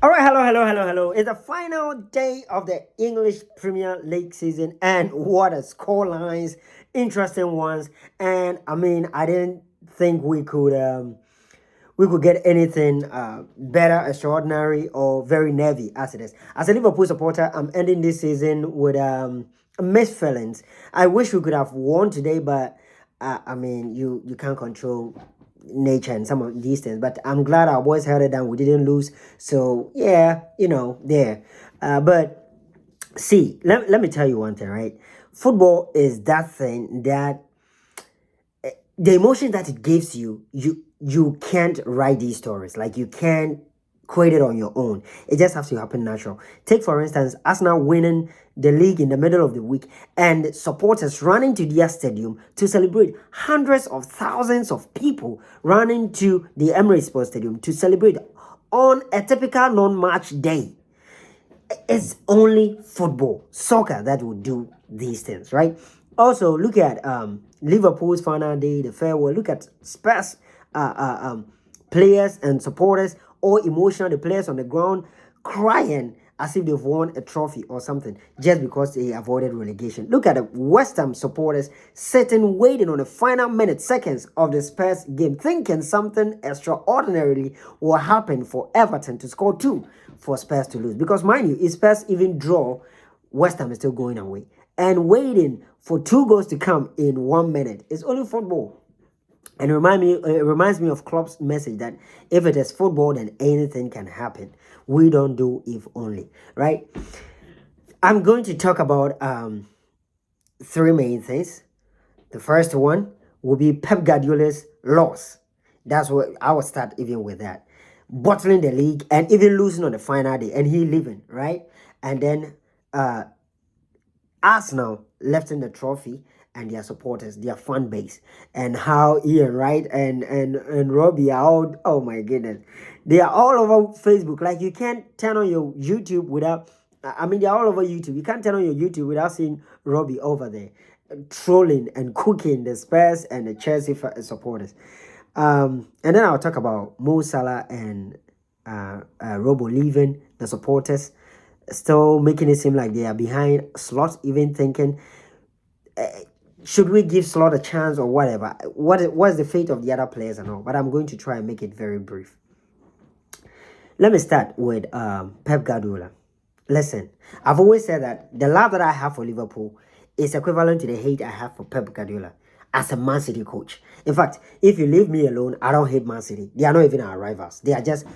All right, hello. It's the final day of the English Premier League season, and what a score lines, interesting ones. And I mean, I didn't think we could get anything better, extraordinary, or very nervy as it is. As a Liverpool supporter, I'm ending this season with mixed feelings. I wish we could have won today, but I mean, you can't control nature and some of these things. But I'm glad our boys held it down. We didn't lose. So yeah, there. But see, let me tell you one thing, right? Football is that thing that the emotion that it gives you can't write these stories. Like you can't create it on your own. It just has to happen natural. Take for instance, Arsenal winning the league in the middle of the week and supporters running to their stadium to celebrate. Hundreds of thousands of people running to the Emirates Sports Stadium to celebrate on a typical non-match day. It's only football, soccer that will do these things, right? Also, look at Liverpool's final day, the farewell. Look at Spurs players and supporters, all emotional. The players on the ground crying as if they've won a trophy or something just because they avoided relegation. Look at the West Ham supporters sitting waiting on the final minutes, seconds of the Spurs game, thinking something extraordinarily will happen for Everton to score two for Spurs to lose. Because mind you, if Spurs even draw, West Ham is still going away. And waiting for two goals to come in 1 minute is only football. And it reminds me of Klopp's message that if it is football, then anything can happen. We don't do if only, right? I'm going to talk about three main things. The first one will be Pep Guardiola's loss. That's what I will start even with that. Bottling the league and even losing on the final day and he leaving, right? And then Arsenal lifting the trophy and their supporters, their fan base, and how Ian Wright and Robbie are all, oh my goodness, they are all over Facebook. Like you can't turn on your YouTube without, I mean, they're all over YouTube. You can't turn on your YouTube without seeing Robbie over there trolling and cooking the Spurs and the Chelsea supporters. And then I'll talk about Mo Salah and Robbo leaving the supporters, still making it seem like they are behind Slot, even thinking, should we give Slot a chance or whatever? What's the fate of the other players and all? But I'm going to try and make it very brief. Let me start with Pep Guardiola. Listen, I've always said that the love that I have for Liverpool is equivalent to the hate I have for Pep Guardiola as a Man City coach. In fact, if you leave me alone, I don't hate Man City. They are not even our rivals. They are just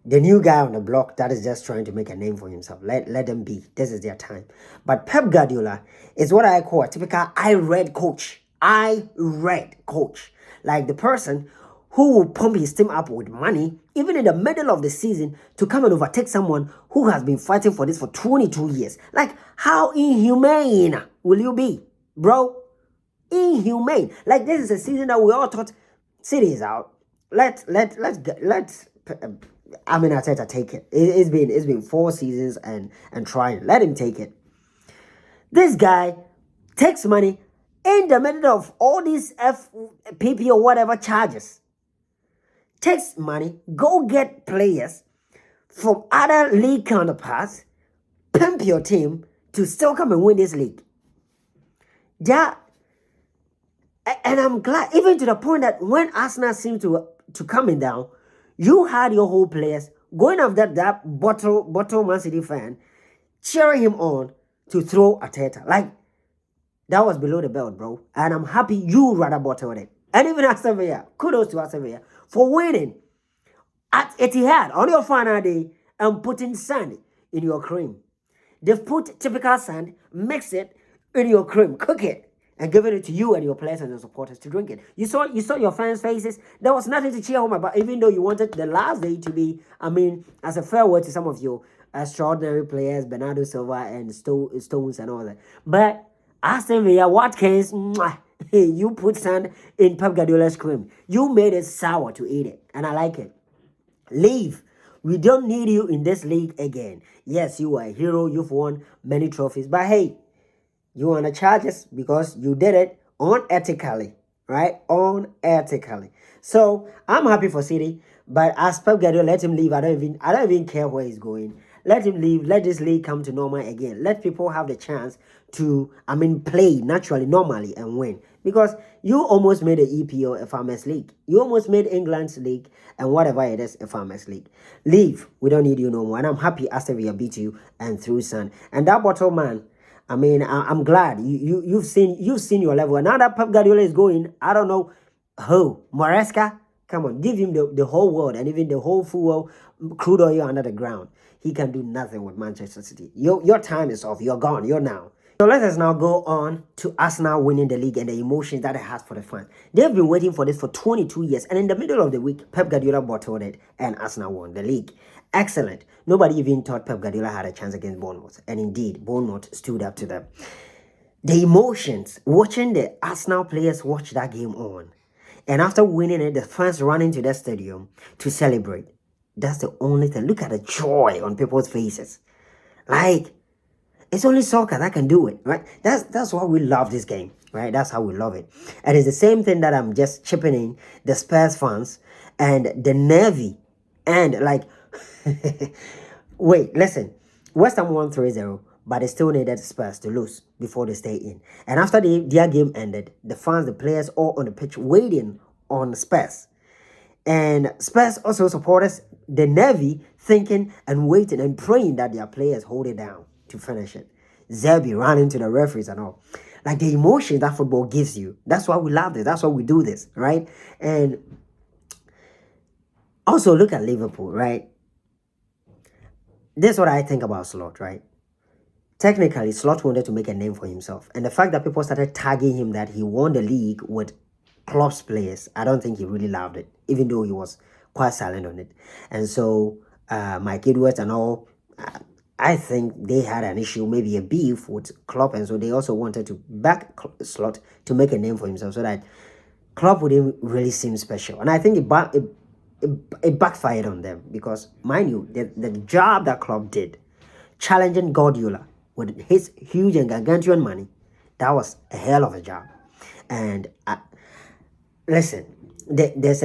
the new guy on the block that is just trying to make a name for himself. Let them be. This is their time. But Pep Guardiola is what I call a typical I-read coach. I-read coach. Like the person who will pump his team up with money, even in the middle of the season, to come and overtake someone who has been fighting for this for 22 years. Like, how inhumane will you be, bro? Inhumane. Like, this is a season that we all thought City is out. Let's I mean, Arteta take it. It's been 4 seasons and trying. Let him take it. This guy takes money in the middle of all these FPP or whatever charges. Takes money, go get players from other league counterparts, pimp your team to still come and win this league. Yeah, and I'm glad, even to the point that when Arsenal seemed to coming down, you had your whole players going after that bottle Man City fan, cheering him on to throw Arteta. Like, that was below the belt, bro. And I'm happy you rather bottled it. And even Aston Villa, kudos to Aston Villa for winning at Etihad on your final day and putting sand in your cream. They've put typical sand, mix it in your cream, cook it, and giving it to you and your players and your supporters to drink it. You saw your fans' faces. There was nothing to cheer home about, even though you wanted the last day to be, I mean, as a farewell to some of your extraordinary players, Bernardo Silva and Stones and all that. But Aston Villa, Watkins, you put sand in Pep Guardiola's cream. You made it sour to eat it, and I like it. Leave. We don't need you in this league again. Yes, you are a hero. You've won many trophies, but hey, you want to charge us because you did it unethically, right? Unethically. So I'm happy for City, But as Pep Guardiola, let him leave. I don't even care where he's going. Let him leave. Let this league come to normal again. Let people have the chance to, play naturally, normally, and win. Because you almost made the EPO a farmers league. You almost made England's league and whatever it is a farmers league. Leave. We don't need you no more. And I'm happy Aston Villa beat you and through Sun. And that bottle man. I'm glad you've seen your level. And now that Pep Guardiola is going, I don't know who Moresca. Come on, give him the whole world and even the whole full crude oil under the ground. He can do nothing with Manchester City. Your time is off. You're gone. You're now. So let us now go on to Arsenal winning the league and the emotions that it has for the fans. They've been waiting for this for 22 years. And in the middle of the week, Pep Guardiola bottled it and Arsenal won the league. Excellent. Nobody even thought Pep Guardiola had a chance against Bournemouth. And indeed, Bournemouth stood up to them. The emotions, watching the Arsenal players watch that game on. And after winning it, the fans run into the stadium to celebrate. That's the only thing. Look at the joy on people's faces. Like, it's only soccer that can do it, right? That's why we love this game, right? That's how we love it. And it's the same thing that I'm just chipping in the Spurs fans and the Navy. And like, wait, listen. West Ham won 3-0, but they still needed Spurs to lose before they stay in. And after their game ended, the fans, the players, all on the pitch waiting on Spurs. And Spurs also supporters, the Navy, thinking and waiting and praying that their players hold it down to finish it. Zerbi ran into the referees and all. Like the emotion that football gives you. That's why we love this. That's why we do this, right? And also look at Liverpool, right? This is what I think about Slot, right? Technically, Slot wanted to make a name for himself. And the fact that people started tagging him that he won the league with Klopp's players, I don't think he really loved it, even though he was quite silent on it. And so, Mike Edwards and all, I think they had an issue, maybe a beef with Klopp. And so they also wanted to back Slot to make a name for himself so that Klopp wouldn't really seem special. And I think it backfired on them because, mind you, the job that Klopp did, challenging Guardiola with his huge and gargantuan money, that was a hell of a job. And listen, there's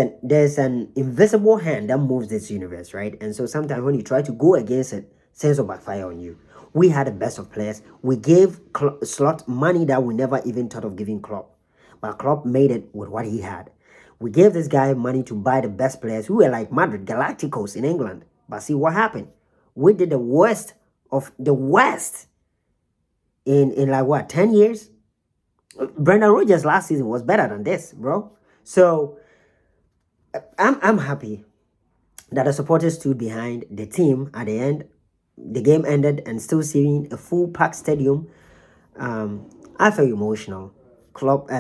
an invisible hand that moves this universe, right? And so sometimes when you try to go against it, things will backfire on you. We had the best of players. We gave Slot money that we never even thought of giving Klopp. But Klopp made it with what he had. We gave this guy money to buy the best players who were like Madrid Galacticos in England. But see what happened? We did the worst of the West in like what, 10 years? Brendan Rodgers last season was better than this, bro. So I'm happy that the supporters stood behind the team at the end. The game ended and still seeing a full packed stadium. I felt emotional.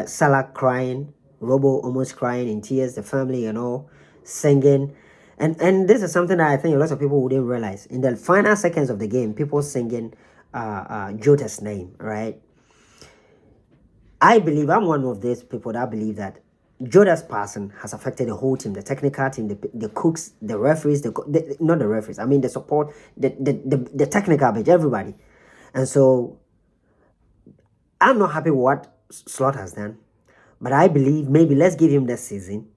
Salah crying, Robbo almost crying in tears, the family and all singing. And this is something that I think a lot of people wouldn't realize. In the final seconds of the game, people singing Jota's name, right? I believe I'm one of these people that believe that Jota's passing has affected the whole team, the technical team, the cooks, the referees, not the referees, I mean the support, the technical bench, everybody. And so I'm not happy with what Slot has done, but I believe maybe let's give him this season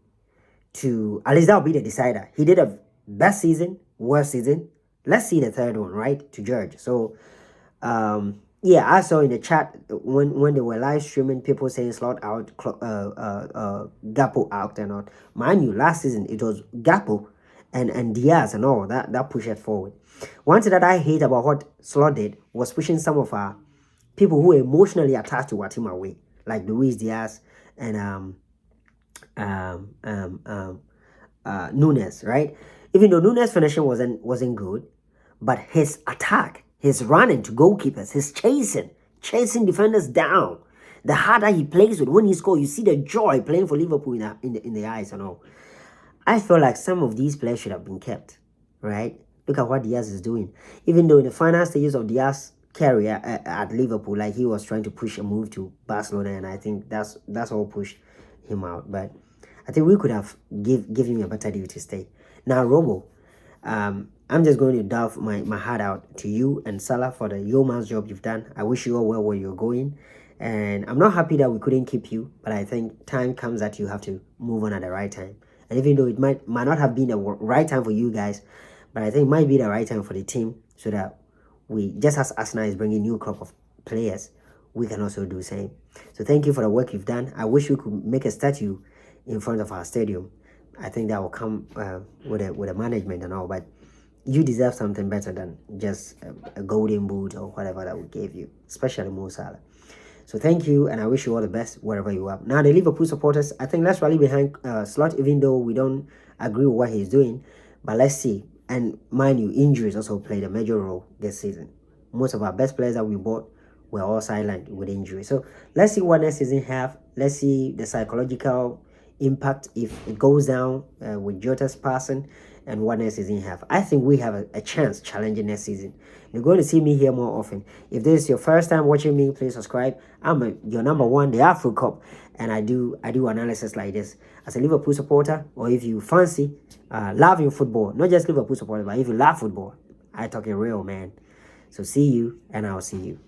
to, at least that'll be the decider. He did a best season, worst season. Let's see the third one, right? To judge. So, yeah, I saw in the chat when they were live streaming, people saying Slot out, Gakpo out and all. Mind you, last season it was Gakpo and Diaz and all that pushed it forward. One thing that I hate about what Slot did was pushing some of our people who were emotionally attached to our team away, like Luis Diaz and Nunes, right? Even though Nunes' finishing wasn't good, but his attack, his running to goalkeepers, his chasing defenders down, the heart that he plays with when he scores, you see the joy playing for Liverpool in the eyes and all. I feel like some of these players should have been kept, right? Look at what Diaz is doing. Even though in the final stages of Diaz's career at Liverpool, like he was trying to push a move to Barcelona, and I think that's all pushed him out. But I think we could have give him a better deal to stay. Now, Robbo, I'm just going to delve my heart out to you and Salah for the yeoman's job you've done. I wish you all well where you're going. And I'm not happy that we couldn't keep you, but I think time comes that you have to move on at the right time. And even though it might not have been the right time for you guys, but I think it might be the right time for the team, so that we, just as Arsenal is bringing new crop of players, we can also do the same. So thank you for the work you've done. I wish we could make a statue in front of our stadium. I think that will come with a management and all, but you deserve something better than just a golden boot or whatever that we gave you, especially Mo Salah. So thank you, and I wish you all the best wherever you are. Now, the Liverpool supporters, I think let's rally behind Slot, even though we don't agree with what he's doing. But let's see. And mind you, injuries also played a major role this season. Most of our best players that we bought were all sidelined with injury. So let's see what next season have. Let's see the psychological impact if it goes down with Jota's passing, and what next season have. I think we have a chance challenging next season. You're going to see me here more often. If this is your first time watching me, please subscribe. I'm your number one, the Afro Cup, and I do analysis like this as a Liverpool supporter, or if you fancy loving football, not just Liverpool supporter, but if you love football, I talk it real, man. So see you, and I'll see you.